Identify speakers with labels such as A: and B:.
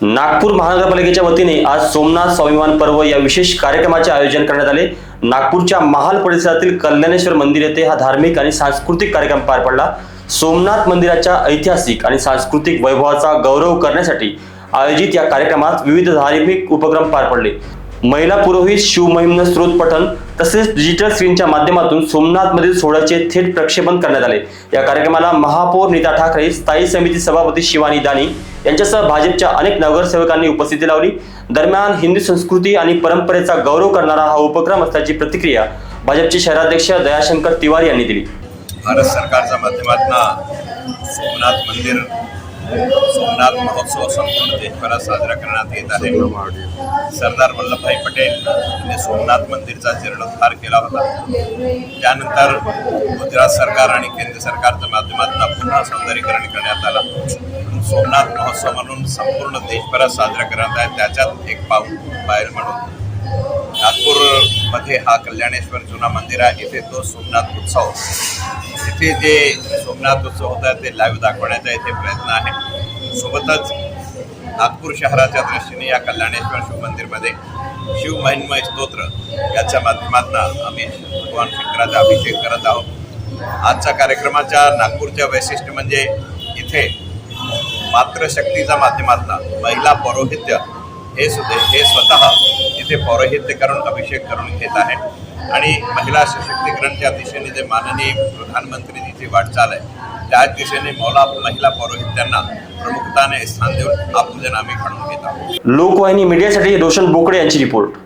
A: नागपूर महानगरपालिकेच्या वतीने आज सोमनाथ स्वाभिमान पर्व या विशेष कार्यक्रमाचे आयोजन करण्यात आले। नागपूरच्या महाल परिसरातील कल्याणेश्वर मंदिर येथे हा धार्मिक आणि सांस्कृतिक कार्यक्रम पार पडला। सोमनाथ मंदिराच्या ऐतिहासिक आणि सांस्कृतिक वैभवाचा गौरव करण्यासाठी आयोजित या कार्यक्रमात विविध धार्मिक उपक्रम पार पडले। महिला पुरोहित शिवमहिम्न स्त्रोत पठण तसेच डिजिटल स्क्रीनच्या माध्यमातून सोमनाथमधील सोहळ्याचे थेट प्रक्षेपण करण्यात आले। या कार्यक्रमाला महापौर नीता ठाकरे, स्थायी समिती सभापती शिवानी दानी यांच्यासह भाजपच्या अनेक नगरसेवकांनी उपस्थिती लावली। दरम्यान हिंदू संस्कृती आणि परंपरेचा गौरव करणारा हा उपक्रम असल्याची प्रतिक्रिया भाजपचे शहराध्यक्ष दयाशंकर तिवारी यांनी दिली।
B: भारत सरकारच्या माध्यमातून सोमनाथ मंदिर सोमनाथ महोत्सव संपूर्ण देशभरात साजरा करण्यात येत आहे। सरदार वल्लभभाई पटेल यांनी सोमनाथ मंदिरचा जीर्णोद्धार केला होता। त्यानंतर गुजरात सरकार आणि केंद्र सरकारच्या माध्यमातून पुन्हा सौंदर्यीकरण करण्यात आलं। सोमनाथ महोत्सव म्हणून संपूर्ण देशभरात साजरा करण्यात आहे। त्याच्यात एक पायल म्हणून नागपूरमध्ये हा कल्याणेश्वर जुना मंदिर आहे। इथे तो सोमनाथ उत्सव, इथे जे सोमनाथ उत्सव होता ते लाईव्ह दाखवण्याचा इथे प्रयत्न आहे। सोबतच नागपूर शहराच्या दृष्टीने या कल्याणेश्वर शिव मंदिरमध्ये शिवमहिम्न स्तोत्र याच्या माध्यमातून आम्ही भगवान शंकराचा अभिषेक करत आहोत। आजच्या कार्यक्रमाच्या नागपूरच्या वैशिष्ट्य म्हणजे इथे मातृशक्तीच्या माध्यमातून महिला पौरोहित्य हे स्वतः इथे पौरोहित्य करून अभिषेक करून घेत आहे आणि महिला सशक्तीकरणच्या दिशेने जे माननीय प्रधानमंत्रीची वाटचाल आहे त्याच दिशेने महिला पौरोहित्यांना प्रमुखताने स्थान देऊन हा पूजन आम्ही घडवून घेत आहोत।
A: लोकवाहिनी मीडियासाठी रोशन बोकडे यांची रिपोर्ट।